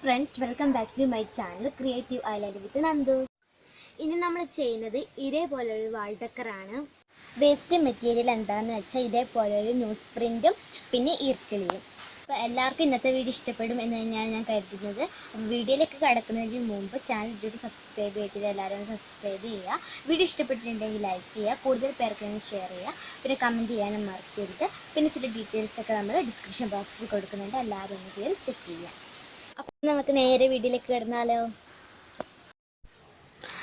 friends, welcome back to my channel Creative Island with Nandu. ഇനി നമ്മൾ ചെയ്യുന്നത് ഇതേപോലെ ഒരു വാൾ ഡെക്കറാണ്. വേസ്റ്റ് മെറ്റീരിയൽ എന്താണെന്ന് വെച്ചാൽ ഇതേപോലെ ഒരു ന്യൂസ് പ്രിൻറ്റും പിന്നെ ഈർക്കിളിയും. അപ്പോൾ എല്ലാവർക്കും ഇന്നത്തെ വീഡിയോ ഇഷ്ടപ്പെടും എന്ന് തന്നെയാണ് ഞാൻ കരുതുന്നത്. വീഡിയോയിലേക്ക് കിടക്കുന്നതിന് മുമ്പ് ചാനൽ ഇതൊരു സബ്സ്ക്രൈബ് ചെയ്തിട്ട് എല്ലാവരും സബ്സ്ക്രൈബ് ചെയ്യുക. വീഡിയോ ഇഷ്ടപ്പെട്ടിട്ടുണ്ടെങ്കിൽ ലൈക്ക് ചെയ്യുക, കൂടുതൽ പേർക്ക് ഷെയർ ചെയ്യുക, പിന്നെ കമൻറ്റ് ചെയ്യാനും മറക്കരുത്. പിന്നെ ചില ഡീറ്റെയിൽസൊക്കെ നമ്മൾ ഡിസ്ക്രിപ്ഷൻ ബോക്സിൽ കൊടുക്കുന്നുണ്ട്, എല്ലാവരും ഒന്ന് കയറി ചെക്ക് ചെയ്യുക. അപ്പോൾ നമുക്ക് നേരെ വീഡിയോയിലേക്ക് കിടന്നാലോ.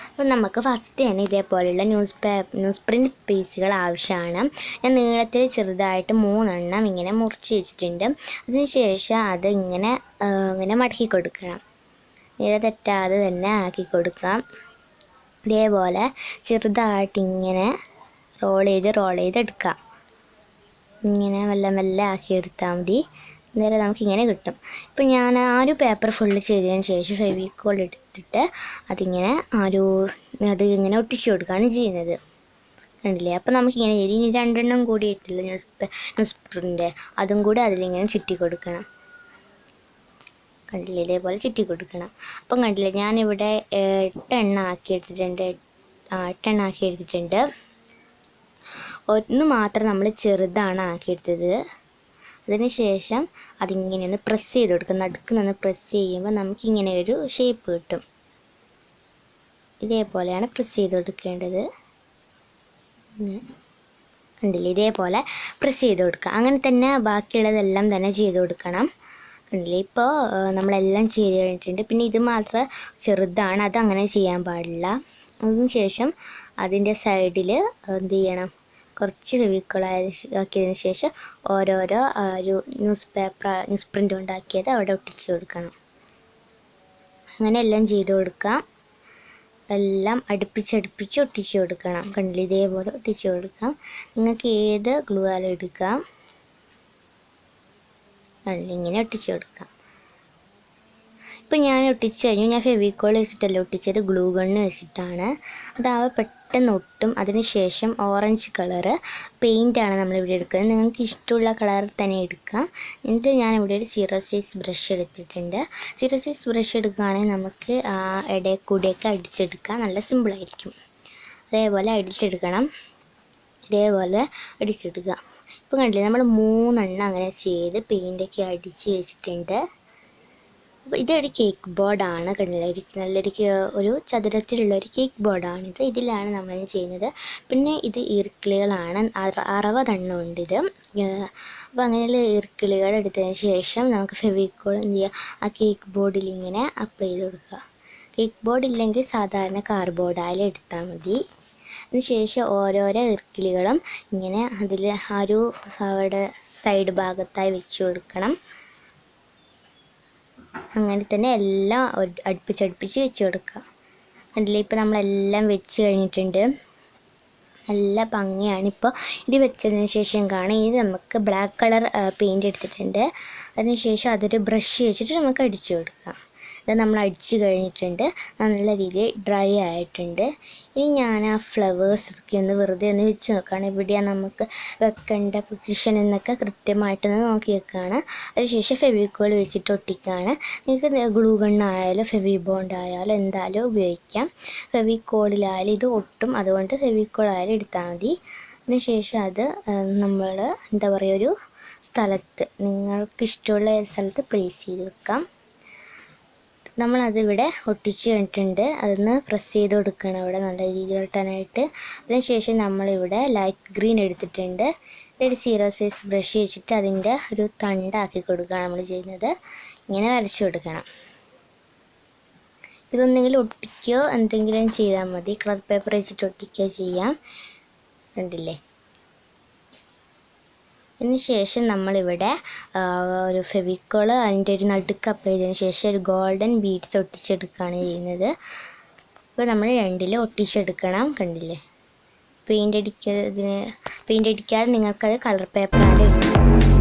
അപ്പോൾ നമുക്ക് ഫസ്റ്റ് തന്നെ ഇതേപോലെയുള്ള ന്യൂസ് പ്രിൻറ്റ് പീസുകൾ ആവശ്യമാണ്. ഞാൻ നീളത്തിൽ ചെറുതായിട്ട് 3 എണ്ണം ഇങ്ങനെ മുറിച്ച് വെച്ചിട്ടുണ്ട്. അതിനുശേഷം അത് ഇങ്ങനെ മടക്കി കൊടുക്കണം. നിര തെറ്റാതെ തന്നെ ആക്കി കൊടുക്കാം. ഇതേപോലെ ചെറുതായിട്ട് ഇങ്ങനെ റോൾ ചെയ്ത് എടുക്കാം. ഇങ്ങനെ മെല്ലെ ആക്കിയെടുത്താൽ മതി. നേരെ നമുക്കിങ്ങനെ കിട്ടും. ഇപ്പം ഞാൻ ഒരു പേപ്പർ ഫുള്ള് ചെയ്തതിന് ശേഷം ഫെവിക്കോൾ എടുത്തിട്ട് അതിങ്ങനെ അതിങ്ങനെ ഒട്ടിച്ചു കൊടുക്കുകയാണ് ചെയ്യുന്നത്. കണ്ടില്ലേ? അപ്പോൾ നമുക്കിങ്ങനെ ഇനി 2 എണ്ണം കൂടി ഇട്ടില്ല ന്യൂസ് പ്രിൻ്റ്, അതും കൂടി അതിലിങ്ങനെ ചുറ്റി കൊടുക്കണം. കണ്ടില്ലേ? ഇതേപോലെ ചുറ്റി കൊടുക്കണം. അപ്പം കണ്ടില്ലേ, ഞാനിവിടെ 8 എണ്ണം ആക്കി എടുത്തിട്ടുണ്ട്. 8 എണ്ണം ആക്കി എടുത്തിട്ടുണ്ട്. ഒന്ന് മാത്രം നമ്മൾ ചെറുതാണ് ആക്കിയെടുത്തത്. അതിനുശേഷം അതിങ്ങനെ ഒന്ന് പ്രസ് ചെയ്ത് കൊടുക്കുക. നടുക്ക് നിന്ന് പ്രസ് ചെയ്യുമ്പോൾ നമുക്കിങ്ങനെ ഒരു ഷേപ്പ് കിട്ടും. ഇതേപോലെയാണ് പ്രസ് ചെയ്ത് കൊടുക്കേണ്ടത്. കണ്ടില്ലേ? ഇതേപോലെ പ്രസ് ചെയ്ത് കൊടുക്കുക. അങ്ങനെ തന്നെ ബാക്കിയുള്ളതെല്ലാം തന്നെ ചെയ്ത് കൊടുക്കണം. കണ്ടില്ലേ? ഇപ്പോൾ നമ്മളെല്ലാം ചെയ്ത് കഴിഞ്ഞിട്ടുണ്ട്. പിന്നെ ഇത് മാത്രം ചെറുതാണ്, അതങ്ങനെ ചെയ്യാൻ പാടില്ല. അതിനുശേഷം അതിൻ്റെ സൈഡിൽ എന്ത് ചെയ്യണം, കുറച്ച് ഫെവിക്കോൾ ആക്കിയതിന് ശേഷം ഓരോരോ ഒരു ന്യൂസ് പ്രിൻ്റ് ഉണ്ടാക്കിയത് അവിടെ ഒട്ടിച്ച് കൊടുക്കണം. അങ്ങനെ എല്ലാം ചെയ്ത് കൊടുക്കാം. എല്ലാം അടുപ്പിച്ച് ഒട്ടിച്ച് കൊടുക്കണം. കണ്ടില്ലേ? ഇതേപോലെ ഒട്ടിച്ച് കൊടുക്കാം. നിങ്ങൾക്ക് ഏത് ഗ്ലൂ ആയാലും എടുക്കാം. കണ്ടില്ലേ? ഇങ്ങനെ ഒട്ടിച്ച് കൊടുക്കാം. ഇപ്പം ഞാൻ ഒട്ടിച്ച് കഴിഞ്ഞു. ഞാൻ ഫെവിക്കോൾ വെച്ചിട്ടല്ല ഒട്ടിച്ചത്, ഗ്ലൂ ഗണ്ണ് വെച്ചിട്ടാണ്. അതാവുമ്പോൾ പെട്ടെന്ന് ഒട്ടും. അതിനുശേഷം ഓറഞ്ച് കളറ് പെയിൻ്റാണ് നമ്മളിവിടെ എടുക്കുന്നത്. നിങ്ങൾക്ക് ഇഷ്ടമുള്ള കളർ തന്നെ എടുക്കാം. എന്നിട്ട് ഞാനിവിടെ ഒരു 0 സൈസ് ബ്രഷ് എടുത്തിട്ടുണ്ട്. 0 സൈസ് ബ്രഷ് എടുക്കുകയാണെങ്കിൽ നമുക്ക് ഇടയിൽ കൂടെയൊക്കെ അടിച്ചെടുക്കാം. നല്ല സിമ്പിളായിരിക്കും. അതേപോലെ അടിച്ചെടുക്കണം. ഇതേപോലെ അടിച്ചെടുക്കുക. ഇപ്പം കണ്ടില്ലേ, നമ്മൾ 3 എണ്ണം അങ്ങനെ ചെയ്ത് പെയിൻ്റൊക്കെ അടിച്ച് വെച്ചിട്ടുണ്ട്. അപ്പോൾ ഇതൊരു കേക്ക് ബോർഡാണ്. കണ്ടില്ല? ഒരു ചതുരത്തിലുള്ള ഒരു കേക്ക് ബോർഡാണിത്. ഇതിലാണ് നമ്മൾ ചെയ്യുന്നത്. പിന്നെ ഇത് ഈർക്കിളികളാണ്. 60 എണ്ണം ഉണ്ട് ഇത്. അപ്പോൾ അങ്ങനെയുള്ള ഈർക്കിളികൾ എടുത്തതിന് ശേഷം നമുക്ക് ഫെവിക്കോൾ എന്ത് ചെയ്യുക, ആ കേക്ക് ബോർഡിൽ ഇങ്ങനെ അപ്ലൈ ചെയ്ത് കൊടുക്കുക. കേക്ക് ബോർഡ് ഇല്ലെങ്കിൽ സാധാരണ കാർഡ്ബോർഡായാലും എടുത്താൽ മതി. അതിനുശേഷം ഓരോരോ ഈർക്കിളികളും ഇങ്ങനെ അതിൽ അവിടെ സൈഡ് ഭാഗത്തായി വെച്ച് കൊടുക്കണം. അങ്ങനെ തന്നെ എല്ലാം അടുപ്പിച്ച് വെച്ച് കൊടുക്കുക. കണ്ടില്ലേ? ഇപ്പോൾ നമ്മളെല്ലാം വെച്ച് കഴിഞ്ഞിട്ടുണ്ട്. നല്ല ഭംഗിയാണ്. ഇപ്പോൾ ഇത് വെച്ചതിന് ശേഷം കാണാം. ഇനി നമുക്ക് ബ്ലാക്ക് കളർ പെയിൻറ്റ് എടുത്തിട്ടുണ്ട്. അതിനുശേഷം അതൊരു ബ്രഷ് വെച്ചിട്ട് നമുക്ക് അടിച്ചു കൊടുക്കാം. ഇത് നമ്മൾ അടിച്ച് കഴിഞ്ഞിട്ടുണ്ട്. നല്ല രീതിയിൽ ഡ്രൈ ആയിട്ടുണ്ട്. ഇനി ഞാൻ ആ ഫ്ലവേഴ്സൊക്കെ ഒന്ന് വെറുതെ ഒന്ന് വെച്ച് നോക്കുകയാണ്. എവിടെയാണ് നമുക്ക് വെക്കേണ്ട പൊസിഷൻ എന്നൊക്കെ കൃത്യമായിട്ടൊന്ന് നോക്കി വെക്കുകയാണ്. അതിനുശേഷം ഫെവിക്കോൾ വെച്ചിട്ട് ഒട്ടിക്കുകയാണ്. നിങ്ങൾക്ക് ഗ്ലൂ ഗണ്ണായാലും ഫെവി ബോണ്ട് ആയാലും എന്തായാലും ഉപയോഗിക്കാം. ഫെവിക്കോളിലായാലും ഇത് ഒട്ടും, അതുകൊണ്ട് ഫെവിക്കോൾ ആയാലും എടുത്താൽ മതി. അതിനുശേഷം അത് നമ്മൾ എന്താ പറയുക, ഒരു സ്ഥലത്ത് നിങ്ങൾക്ക് ഇഷ്ടമുള്ള സ്ഥലത്ത് പ്ലേസ് ചെയ്ത് വെക്കാം. നമ്മളതിവിടെ ഒട്ടിച്ച് കഴിഞ്ഞിട്ടുണ്ട്. അതൊന്ന് പ്രസ് ചെയ്ത് കൊടുക്കണം അവിടെ നല്ല രീതിയിൽ ഒട്ടാനായിട്ട്. അതിനുശേഷം നമ്മളിവിടെ ലൈറ്റ് ഗ്രീൻ എടുത്തിട്ടുണ്ട്. ഒരു 0 സൈസ് ബ്രഷ് വെച്ചിട്ട് അതിൻ്റെ ഒരു തണ്ടാക്കി കൊടുക്കുകയാണ് നമ്മൾ ചെയ്യുന്നത്. ഇങ്ങനെ വരച്ച് കൊടുക്കണം. ഇതൊന്നെങ്കിലും ഒട്ടിക്കുകയോ എന്തെങ്കിലും ചെയ്താൽ മതി. കളർ പേപ്പർ വെച്ചിട്ട് ഒട്ടിക്കുകയോ ചെയ്യാം. കണ്ടില്ലേ? ഇതിന് ശേഷം നമ്മളിവിടെ ഒരു ഫെവിക്കോൾ അതിൻ്റെ ഒരു നടുക്ക് അപ്ലൈ ചെയ്തതിന് ശേഷം ഒരു ഗോൾഡൻ ബീഡ്സ് ഒട്ടിച്ചെടുക്കുകയാണ് ചെയ്യുന്നത്. ഇപ്പോൾ നമ്മൾ 2 ഒട്ടിച്ചെടുക്കണം. കണ്ടില്ലേ? പെയിൻ്റ് അടിക്കാതെ നിങ്ങൾക്കത് കളർ പേപ്പറായാലും എടുക്കാം.